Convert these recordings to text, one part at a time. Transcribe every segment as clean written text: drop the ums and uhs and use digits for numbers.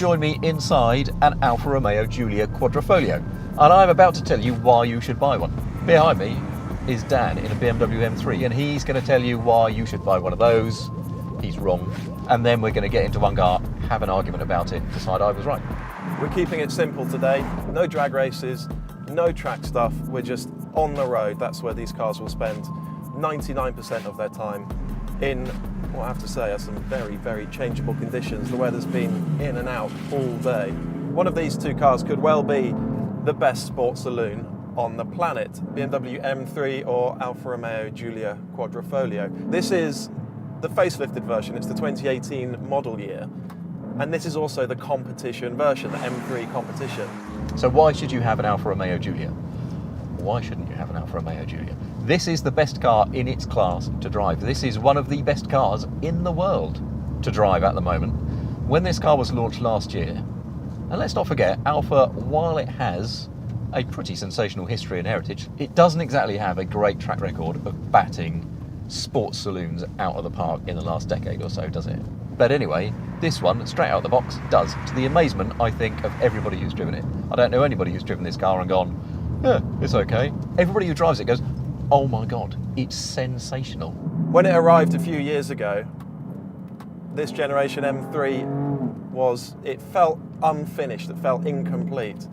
join me inside an Alfa Romeo Giulia Quadrifoglio, and I'm about to tell you why you should buy one. Behind me is Dan in a BMW M3, and he's going to tell you why you should buy one of those. He's wrong. And then we're going to get into one car, have an argument about it, decide I was right. We're keeping it simple today. No drag races, no track stuff. We're just on the road. That's where these cars will spend 99% of their time in, what I have to say, are some very, very changeable conditions. The weather's been in and out all day. One of these two cars could well be the best sports saloon on the planet, BMW M3 or Alfa Romeo Giulia Quadrifoglio. This is the facelifted version. It's the 2018 model year, and this is also the competition version, the M3 competition. So why should you have an Alfa Romeo Giulia? Why shouldn't you have an Alfa Romeo Giulia? This is the best car in its class to drive. This is one of the best cars in the world to drive at the moment. When this car was launched last year, and let's not forget, Alfa, while it has a pretty sensational history and heritage, it doesn't exactly have a great track record of batting sports saloons out of the park in the last decade or so, does it? But anyway, this one, straight out of the box, does, to the amazement, I think, of everybody who's driven it. I don't know anybody who's driven this car and gone, yeah, it's okay. Everybody who drives it goes, oh my God, it's sensational. When it arrived a few years ago, this generation M3 it felt unfinished, it felt incomplete.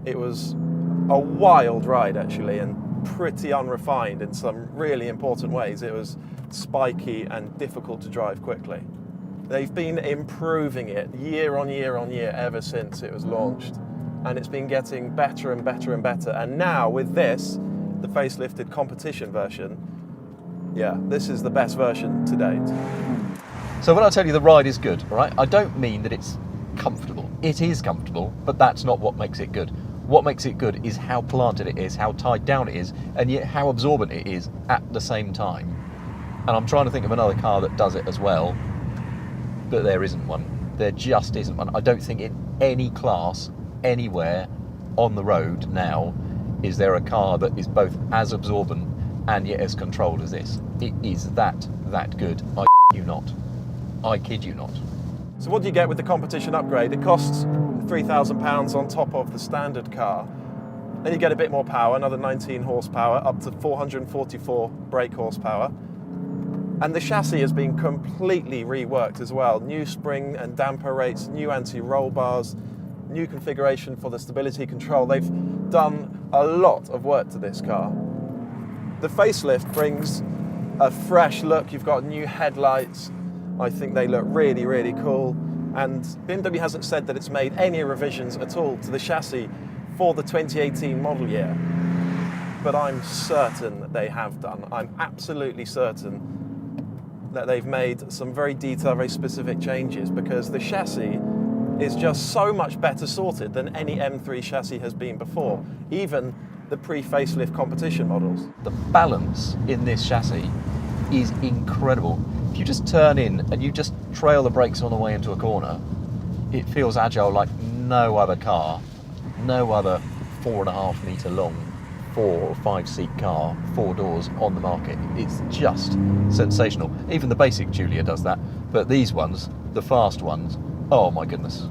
It was a wild ride, actually, and pretty unrefined in some really important ways. It was spiky and difficult to drive quickly. They've been improving it year on year on year ever since it was launched, and it's been getting better and better and better. And now with this, the facelifted competition version, yeah, this is the best version to date. So when I tell you the ride is good, all right, I don't mean that it's comfortable. It is comfortable, but that's not what makes it good. What makes it good is how planted it is, how tied down it is, and yet how absorbent it is at the same time. And I'm trying to think of another car that does it as well, but there isn't one. There just isn't one. I don't think in any class, anywhere on the road now, is there a car that is both as absorbent and yet as controlled as this. It is that good. I kid you not. I kid you not. So what do you get with the competition upgrade? It costs £3,000 on top of the standard car. Then you get a bit more power, another 19 horsepower, up to 444 brake horsepower. And the chassis has been completely reworked as well. New spring and damper rates, new anti-roll bars, new configuration for the stability control. They've done a lot of work to this car. The facelift brings a fresh look. You've got new headlights. I think they look really, really cool. And BMW hasn't said that it's made any revisions at all to the chassis for the 2018 model year. But I'm certain that they have done. I'm absolutely certain that they've made some very detailed, very specific changes, because the chassis is just so much better sorted than any M3 chassis has been before, even the pre-facelift competition models. The balance in this chassis is incredible. If you just turn in and you just trail the brakes on the way into a corner, it feels agile like no other car, no other 4.5 metre long 4 or 5 seat car, 4 doors on the market. It's just sensational. Even the basic Giulia does that, but these ones, the fast ones, oh my goodness,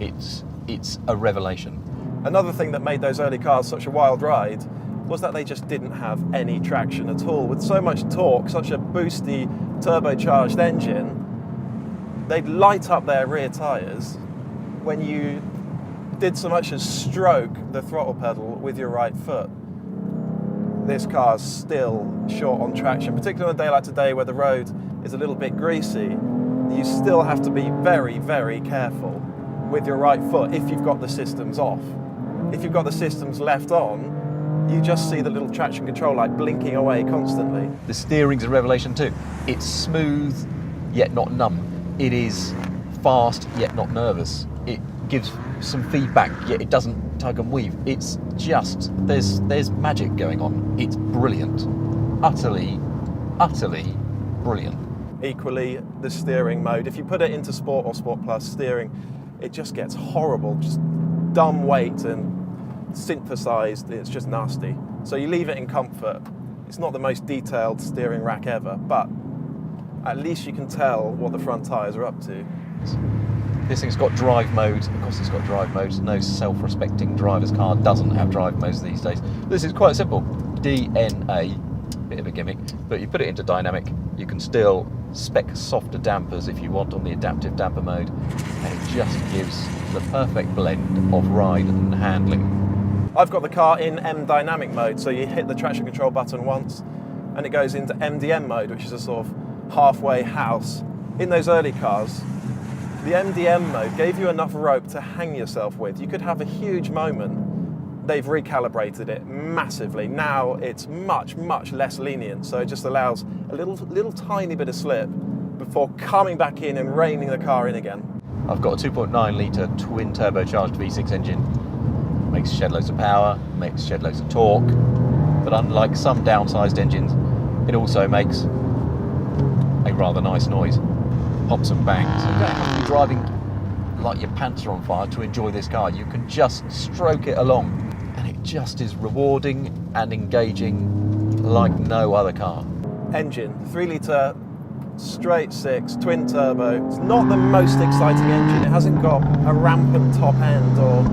it's a revelation. Another thing that made those early cars such a wild ride was that they just didn't have any traction at all. With so much torque, such a boosty, turbocharged engine, they'd light up their rear tyres when you did so much as stroke the throttle pedal with your right foot. This car's still short on traction, particularly on a day like today where the road is a little bit greasy. You still have to be very, very careful with your right foot if you've got the systems off. If you've got the systems left on, you just see the little traction control light blinking away constantly. The steering's a revelation too. It's smooth, yet not numb. It is fast, yet not nervous. It gives some feedback, yet it doesn't tug and weave. It's just, there's magic going on. It's brilliant. Utterly, utterly brilliant. Equally, the steering mode, if you put it into Sport or Sport Plus steering, it just gets horrible, just dumb weight and synthesized, it's just nasty. So you leave it in comfort. It's not the most detailed steering rack ever, but at least you can tell what the front tyres are up to. This thing's got drive mode. Of course, it's got drive mode. No self-respecting driver's car doesn't have drive modes these days. This is quite simple. DNA, bit of a gimmick, but you put it into dynamic. You can still spec softer dampers if you want on the adaptive damper mode, and it just gives the perfect blend of ride and handling. I've got the car in M dynamic mode, so you hit the traction control button once, and it goes into MDM mode, which is a sort of halfway house. In those early cars, the MDM mode gave you enough rope to hang yourself with. You could have a huge moment. They've recalibrated it massively. Now it's much, much less lenient, so it just allows a little tiny bit of slip before coming back in and reining the car in again. I've got a 2.9 litre twin turbocharged V6 engine. Makes shed loads of power, makes shed loads of torque, but unlike some downsized engines, it also makes a rather nice noise. Pops and bangs. You don't have to be driving like your pants are on fire to enjoy this car. You can just stroke it along, and it just is rewarding and engaging like no other car. Engine, 3 litre, straight 6, twin turbo. It's not the most exciting engine. It hasn't got a rampant top end or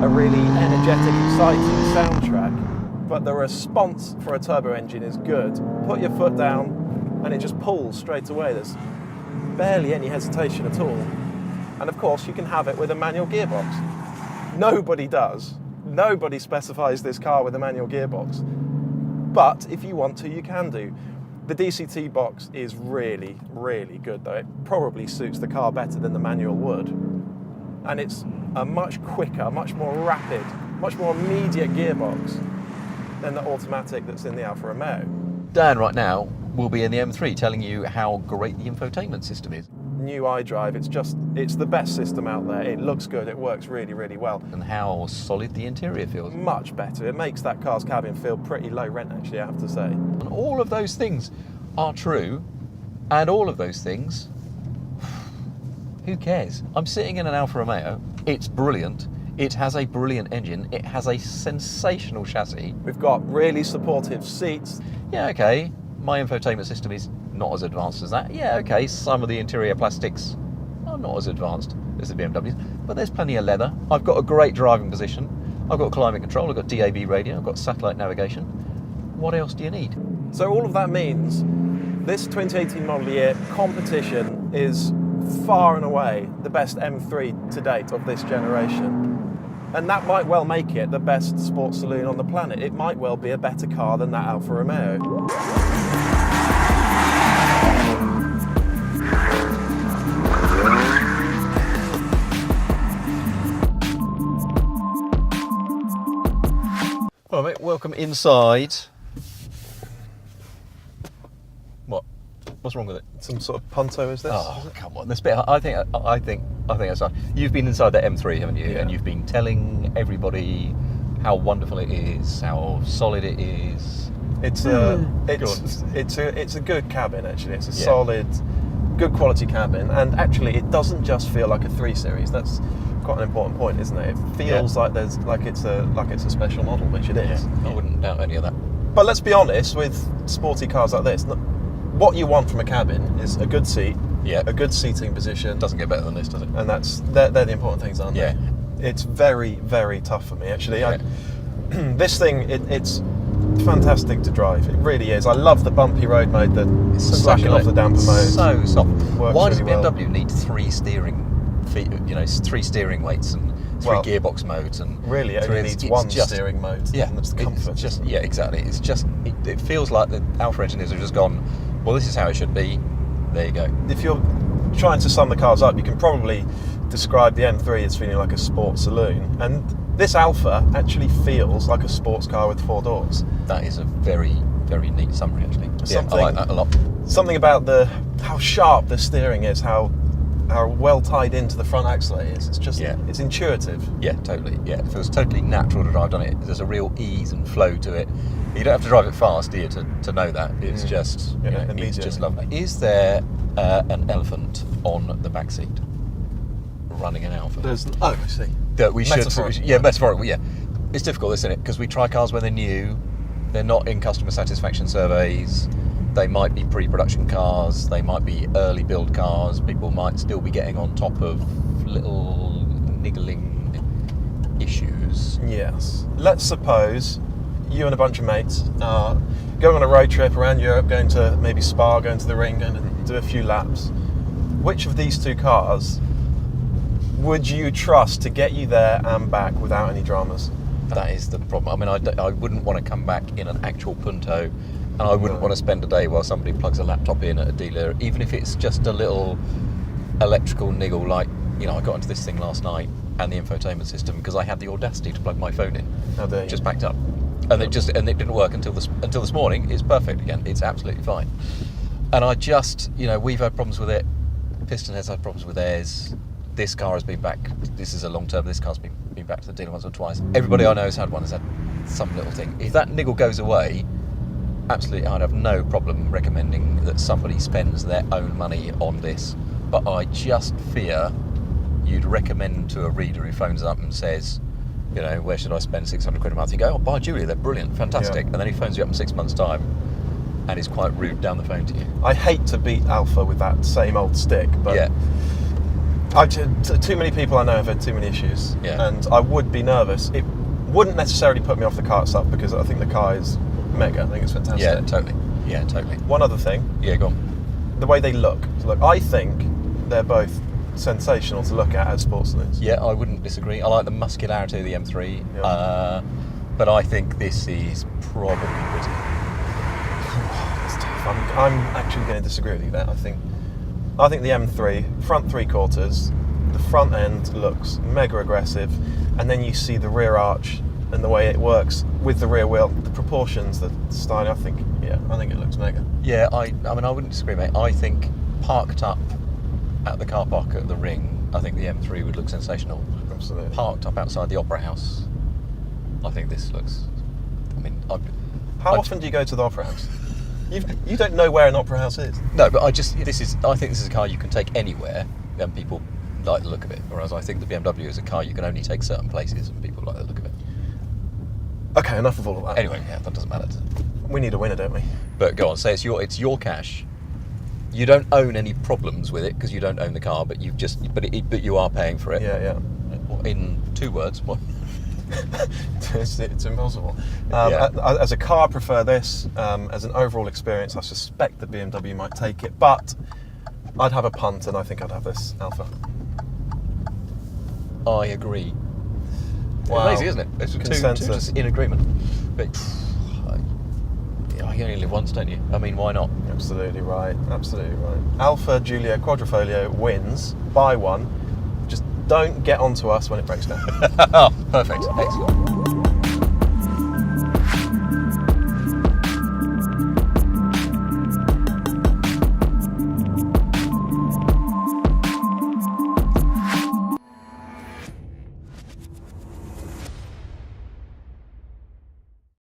a really energetic, exciting soundtrack, but the response for a turbo engine is good. Put your foot down and it just pulls straight away. There's barely any hesitation at all. And of course you can have it with a manual gearbox. Nobody does. Nobody specifies this car with a manual gearbox. But if you want to, you can do. The DCT box is really, really good though. It probably suits the car better than the manual would. And it's a much quicker, much more rapid, much more immediate gearbox than the automatic that's in the Alfa Romeo. Dan right now will be in the M3 telling you how great the infotainment system is. New iDrive, it's the best system out there. It looks good, it works really, really well. And how solid the interior feels. Much better. It makes that car's cabin feel pretty low rent actually, I have to say. And all of those things are true, and all of those things, who cares? I'm sitting in an Alfa Romeo, it's brilliant, it has a brilliant engine, it has a sensational chassis. We've got really supportive seats. Yeah, okay, my infotainment system is not as advanced as that. Yeah, okay, some of the interior plastics are not as advanced as the BMWs, but there's plenty of leather. I've got a great driving position. I've got climate control, I've got DAB radio, I've got satellite navigation. What else do you need? So all of that means this 2018 model year competition is far and away the best M3 to date of this generation. And that might well make it the best sports saloon on the planet. It might well be a better car than that Alfa Romeo. All right, mate, welcome inside. What? What's wrong with it? Some sort of Punto is this? Oh, come on! This bit, I think that's fine. You've been inside the M3, haven't you? Yeah. And you've been telling everybody how wonderful it is, how solid it is. It's a good cabin actually. It's a solid, good quality cabin, and actually it doesn't just feel like a 3 Series. That's quite an important point, isn't it? It feels like it's a special model, which it is. Yeah, I wouldn't doubt any of that. But let's be honest, with sporty cars like this, what you want from a cabin is a good seat, a good seating position. Doesn't get better than this, does it? And they're the important things, aren't Yeah. they? It's very, very tough for me actually. Yeah. This thing, it's fantastic to drive. It really is. I love the bumpy road mode, the slacking off the damper mode. So soft. Why does really BMW need 3 steering feet? 3 steering weights and 3 gearbox modes, and really it only needs one steering mode. Yeah, and that's the comfort. Exactly. It's just it feels like the Alfa engineers have just gone, well, this is how it should be. There you go. If you're trying to sum the cars up, you can probably describe the M3 as feeling like a sports saloon, and this Alfa actually feels like a sports car with 4 doors. That is a very, very neat summary, actually. I like that a lot. Something about how sharp the steering is, how well tied into the front axle it is. It's just, it's intuitive. Yeah, totally. Yeah, it feels totally natural to drive, doesn't it? There's a real ease and flow to it. You don't have to drive it fast, do you, to know that? It's just, it's just lovely. Is there an elephant on the back seat running an Alfa? I see. That we should, metaphorically. metaphorically, yeah. It's difficult, isn't it? Because we try cars when they're new, they're not in customer satisfaction surveys, they might be pre-production cars, they might be early build cars, people might still be getting on top of of little niggling issues. Yes. Let's suppose you and a bunch of mates are going on a road trip around Europe, going to maybe Spa, going to the ring, going to do a few laps. Which of these two cars would you trust to get you there and back without any dramas? That is the problem. I mean, I wouldn't want to come back in an actual Punto, and I wouldn't want to spend a day while somebody plugs a laptop in at a dealer, even if it's just a little electrical niggle. Like, you know, I got into this thing last night and the infotainment system because I had the audacity to plug my phone in. How dare you? Just backed up, and it didn't work until this morning. It's perfect again. It's absolutely fine. And I just, you know, we've had problems with it. Pistonhead's had problems with theirs. This car has been back. This is a long term. This car's been back to the dealer once or twice. Everybody I know has had one, has had some little thing. If that niggle goes away, absolutely, I'd have no problem recommending that somebody spends their own money on this. But I just fear you'd recommend to a reader who phones up and says, you know, where should I spend 600 quid a month? You go, oh, buy Giulia, they're brilliant, fantastic. Yeah. And then he phones you up in 6 months' time and is quite rude down the phone to you. I hate to beat Alfa with that same old stick, but Yeah. Too many people I know have had too many issues, Yeah. and I would be nervous. It wouldn't necessarily put me off the car itself because I think the car is mega. I think it's fantastic. Yeah, totally. Yeah, totally. One other thing, Yeah, go on. the way they look. So look, I think they're both sensational to look at as sports saloons. Yeah, I wouldn't disagree. I like the muscularity of the M3, Yeah. but I think this is probably pretty. It's tough. I'm actually going to disagree with you there. I think the M3 front 3/4, the front end looks mega aggressive, and then you see the rear arch and the way it works with the rear wheel, the proportions, the style. I think it looks mega. Yeah, I mean, I wouldn't disagree, mate. I think parked up at the car park at the ring, I think the M3 would look sensational. Absolutely. Parked up outside the Opera House, I think this looks. I mean, How often do you go to the Opera House? You don't know where an Opera House is. No, but I think this is a car you can take anywhere, and people like the look of it. Whereas I think the BMW is a car you can only take certain places, and people like the look of it. Okay, enough of all of that. Anyway, yeah, that doesn't matter. We need a winner, don't we? But go on, say it's your cash. You don't own any problems with it because you don't own the car, but but you are paying for it. Yeah. In 2 words, what? It's impossible. Yeah. As a car, I prefer this. As an overall experience, I suspect the BMW might take it, but I'd have a punt, and I think I'd have this Alfa. I agree. Wow. Amazing, isn't it? It's two Consensus. just in agreement. But you only live once, don't you? I mean, why not? Absolutely right. Absolutely right. Alfa Giulia Quadrifoglio wins. Buy one. Just don't get onto us when it breaks down. Oh, perfect. Excellent.